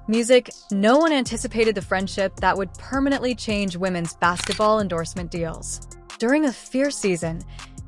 Music, no one anticipated the friendship that would permanently change women's basketball endorsement deals. During a fierce season,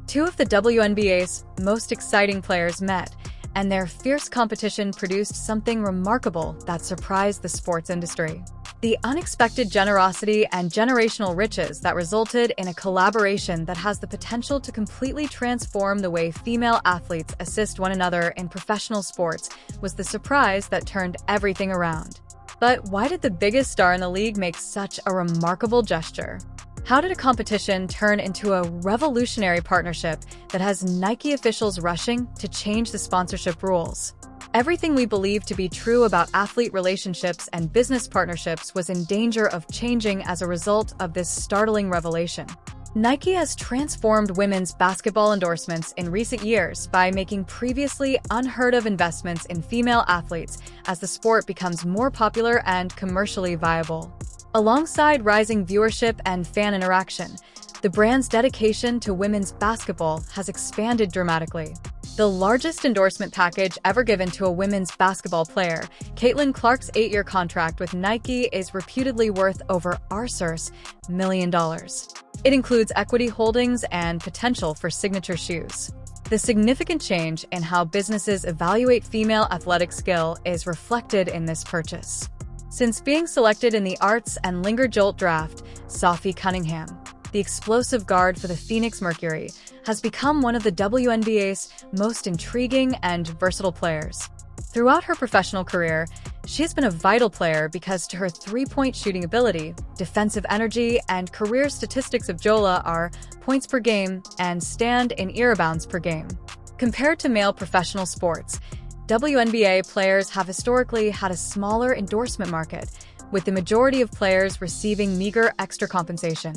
two of the WNBA's most exciting players met, and their fierce competition produced something remarkable that surprised the sports industry. The unexpected generosity and generational riches that resulted in a collaboration that has the potential to completely transform the way female athletes assist one another in professional sports was the surprise that turned everything around. But why did the biggest star in the league make such a remarkable gesture? How did a competition turn into a revolutionary partnership that has Nike officials rushing to change the sponsorship rules? Everything we believe to be true about athlete relationships and business partnerships was in danger of changing as a result of this startling revelation. Nike has transformed women's basketball endorsements in recent years by making previously unheard-of investments in female athletes as the sport becomes more popular and commercially viable. Alongside rising viewership and fan interaction, the brand's dedication to women's basketball has expanded dramatically. The largest endorsement package ever given to a women's basketball player, Caitlin Clark's 8-year contract with Nike is reputedly worth over $1 million. It includes equity holdings and potential for signature shoes. The significant change in how businesses evaluate female athletic skill is reflected in this purchase. Since being selected in the Arts and Linger Jolt draft, Sophie Cunningham, the explosive guard for the Phoenix Mercury, has become one of the WNBA's most intriguing and versatile players. Throughout her professional career, she has been a vital player because to her three-point shooting ability, defensive energy, and career statistics of Jola are points per game and stand-in-ear bounds per game. Compared to male professional sports, WNBA players have historically had a smaller endorsement market, with the majority of players receiving meager extra compensation,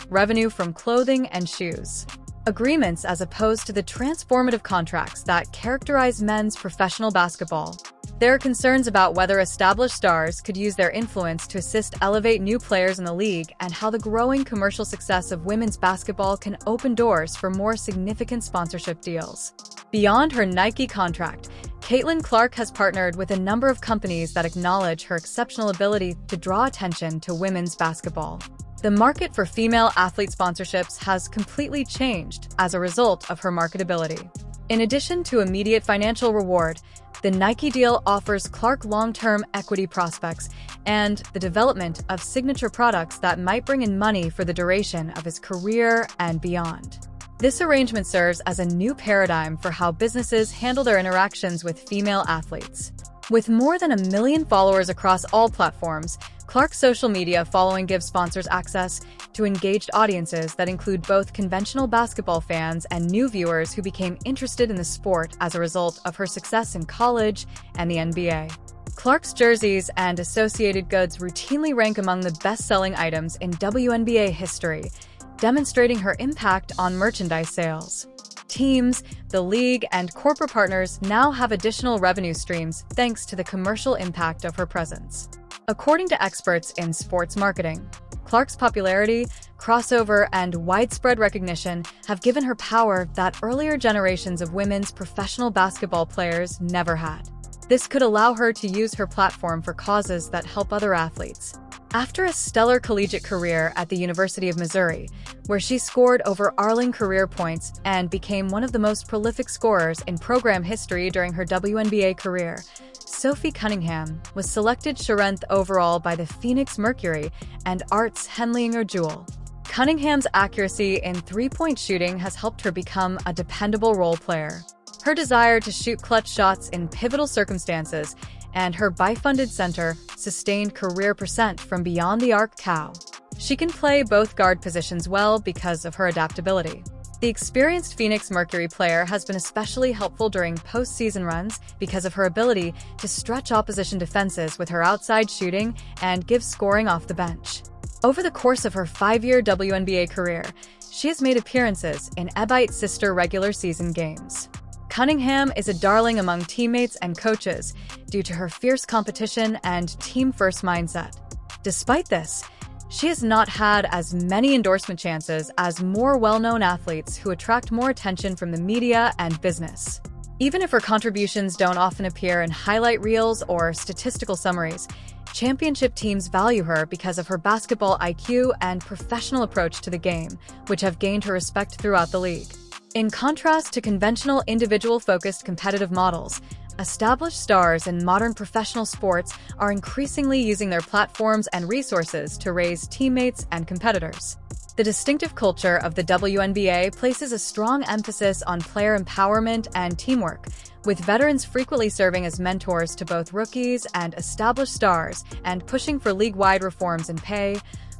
revenue from clothing and shoes, agreements as opposed to the transformative contracts that characterize men's professional basketball. There are concerns about whether established stars could use their influence to assist elevate new players in the league and how the growing commercial success of women's basketball can open doors for more significant sponsorship deals. Beyond her Nike contract, Caitlin Clark has partnered with a number of companies that acknowledge her exceptional ability to draw attention to women's basketball. The market for female athlete sponsorships has completely changed as a result of her marketability. In addition to immediate financial reward, the Nike deal offers Clark long-term equity prospects and the development of signature products that might bring in money for the duration of his career and beyond. This arrangement serves as a new paradigm for how businesses handle their interactions with female athletes. With more than 1 million followers across all platforms, Clark's social media following gives sponsors access to engaged audiences that include both conventional basketball fans and new viewers who became interested in the sport as a result of her success in college and the NBA. Clark's jerseys and associated goods routinely rank among the best-selling items in WNBA history, demonstrating her impact on merchandise sales. Teams, the league, and corporate partners now have additional revenue streams thanks to the commercial impact of her presence. According to experts in sports marketing, Clark's popularity, crossover, and widespread recognition have given her power that earlier generations of women's professional basketball players never had. This could allow her to use her platform for causes that help other athletes. After a stellar collegiate career at the University of Missouri, where she scored over Arling career points and became one of the most prolific scorers in program history during her WNBA career, Sophie Cunningham was selected 7th overall by the Phoenix Mercury and Arts Henlinger Jewel. Cunningham's accuracy in three-point shooting has helped her become a dependable role player. Her desire to shoot clutch shots in pivotal circumstances and her bi-funded center sustained career percent from beyond the arc cow. She can play both guard positions well because of her adaptability. The experienced Phoenix Mercury player has been especially helpful during postseason runs because of her ability to stretch opposition defenses with her outside shooting and give scoring off the bench. Over the course of her 5-year WNBA career, she has made appearances in Ebite's sister regular season games. Cunningham is a darling among teammates and coaches due to her fierce competition and team-first mindset. Despite this, she has not had as many endorsement chances as more well-known athletes who attract more attention from the media and business. Even if her contributions don't often appear in highlight reels or statistical summaries, Championship teams value her because of her basketball IQ and professional approach to the game, which have gained her respect throughout the league. In contrast to conventional individual-focused competitive models, established stars in modern professional sports are increasingly using their platforms and resources to raise teammates and competitors. The distinctive culture of the WNBA places a strong emphasis on player empowerment and teamwork, with veterans frequently serving as mentors to both rookies and established stars and pushing for league-wide reforms in pay,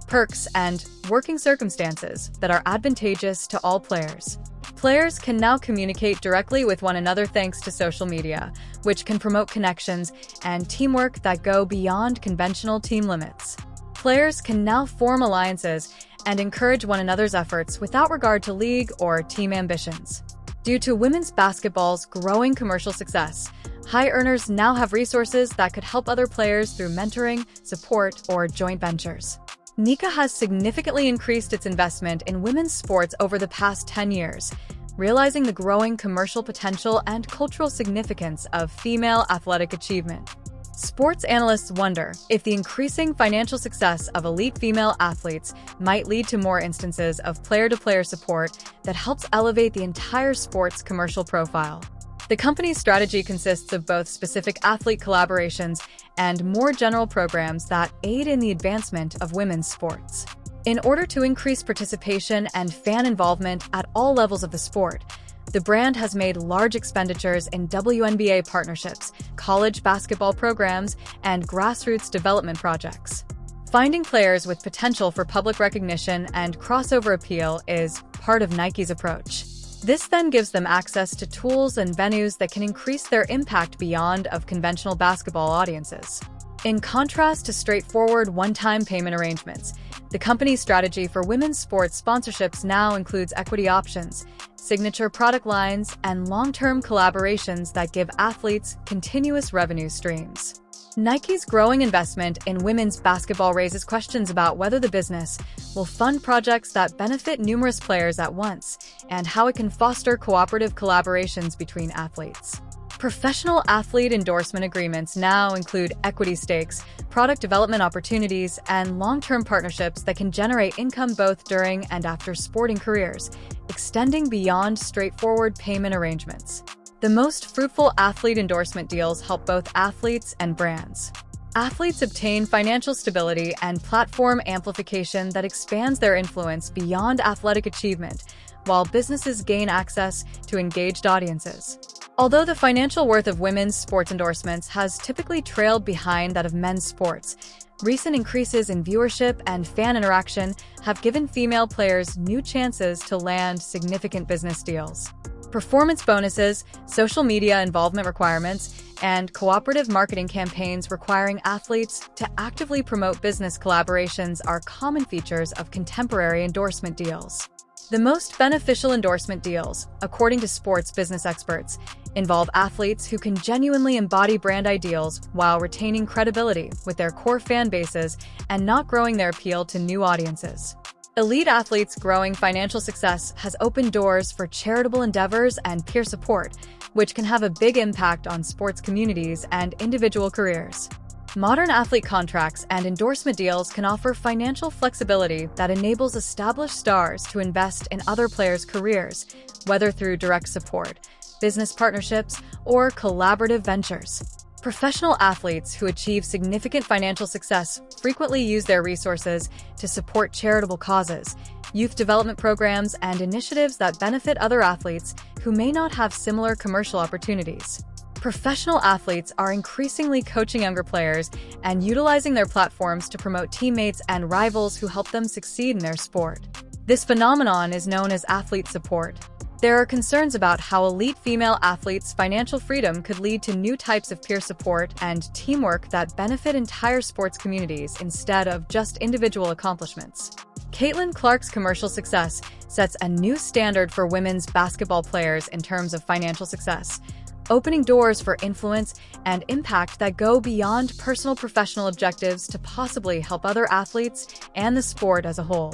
perks, and working circumstances that are advantageous to all players. Players can now communicate directly with one another thanks to social media, which can promote connections and teamwork that go beyond conventional team limits. Players can now form alliances and encourage one another's efforts without regard to league or team ambitions. Due to women's basketball's growing commercial success, high earners now have resources that could help other players through mentoring, support, or joint ventures. Nika has significantly increased its investment in women's sports over the past 10 years, realizing the growing commercial potential and cultural significance of female athletic achievement. Sports analysts wonder if the increasing financial success of elite female athletes might lead to more instances of player-to-player support that helps elevate the entire sport's commercial profile. The company's strategy consists of both specific athlete collaborations and more general programs that aid in the advancement of women's sports. In order to increase participation and fan involvement at all levels of the sport, the brand has made large expenditures in WNBA partnerships, college basketball programs, and grassroots development projects. Finding players with potential for public recognition and crossover appeal is part of Nike's approach. This then gives them access to tools and venues that can increase their impact beyond of conventional basketball audiences. In contrast to straightforward one-time payment arrangements, the company's strategy for women's sports sponsorships now includes equity options, signature product lines, and long-term collaborations that give athletes continuous revenue streams. Nike's growing investment in women's basketball raises questions about whether the business will fund projects that benefit numerous players at once and how it can foster cooperative collaborations between athletes. Professional athlete endorsement agreements now include equity stakes, product development opportunities, and long-term partnerships that can generate income both during and after sporting careers, extending beyond straightforward payment arrangements. The most fruitful athlete endorsement deals help both athletes and brands. Athletes obtain financial stability and platform amplification that expands their influence beyond athletic achievement, while businesses gain access to engaged audiences. Although the financial worth of women's sports endorsements has typically trailed behind that of men's sports, recent increases in viewership and fan interaction have given female players new chances to land significant business deals. Performance bonuses, social media involvement requirements, and cooperative marketing campaigns requiring athletes to actively promote business collaborations are common features of contemporary endorsement deals. The most beneficial endorsement deals, according to sports business experts, involve athletes who can genuinely embody brand ideals while retaining credibility with their core fan bases and not growing their appeal to new audiences. Elite athletes' growing financial success has opened doors for charitable endeavors and peer support, which can have a big impact on sports communities and individual careers. Modern athlete contracts and endorsement deals can offer financial flexibility that enables established stars to invest in other players' careers, whether through direct support, business partnerships, or collaborative ventures. Professional athletes who achieve significant financial success frequently use their resources to support charitable causes, youth development programs, and initiatives that benefit other athletes who may not have similar commercial opportunities. Professional athletes are increasingly coaching younger players and utilizing their platforms to promote teammates and rivals who help them succeed in their sport. This phenomenon is known as athlete support. There are concerns about how elite female athletes' financial freedom could lead to new types of peer support and teamwork that benefit entire sports communities instead of just individual accomplishments. Caitlin Clark's commercial success sets a new standard for women's basketball players in terms of financial success, opening doors for influence and impact that go beyond personal professional objectives to possibly help other athletes and the sport as a whole.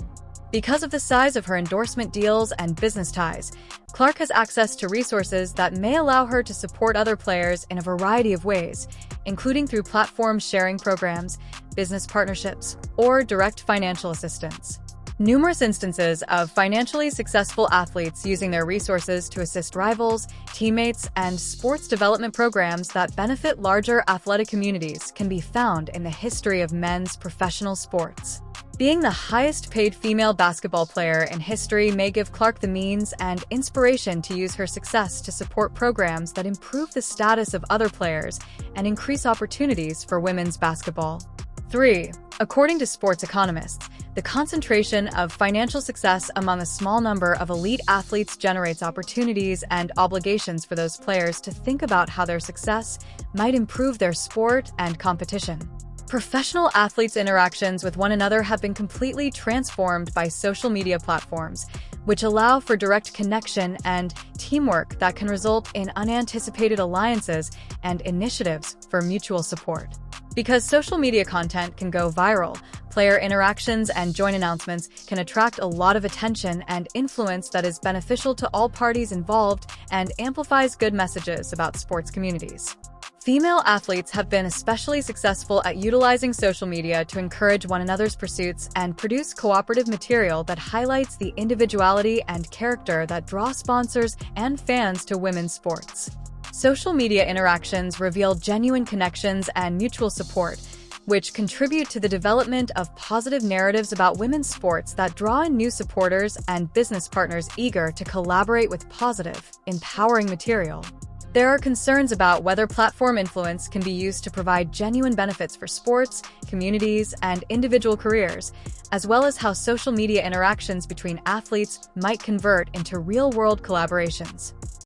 Because of the size of her endorsement deals and business ties, Clark has access to resources that may allow her to support other players in a variety of ways, including through platform sharing programs, business partnerships, or direct financial assistance. Numerous instances of financially successful athletes using their resources to assist rivals, teammates, and sports development programs that benefit larger athletic communities can be found in the history of men's professional sports. Being the highest-paid female basketball player in history may give Clark the means and inspiration to use her success to support programs that improve the status of other players and increase opportunities for women's basketball. 3. According to sports economists, the concentration of financial success among a small number of elite athletes generates opportunities and obligations for those players to think about how their success might improve their sport and competition. Professional athletes' interactions with one another have been completely transformed by social media platforms, which allow for direct connection and teamwork that can result in unanticipated alliances and initiatives for mutual support. Because social media content can go viral, player interactions and joint announcements can attract a lot of attention and influence that is beneficial to all parties involved and amplifies good messages about sports communities. Female athletes have been especially successful at utilizing social media to encourage one another's pursuits and produce cooperative material that highlights the individuality and character that draw sponsors and fans to women's sports. Social media interactions reveal genuine connections and mutual support, which contribute to the development of positive narratives about women's sports that draw in new supporters and business partners eager to collaborate with positive, empowering material. There are concerns about whether platform influence can be used to provide genuine benefits for sports, communities, and individual careers, as well as how social media interactions between athletes might convert into real-world collaborations.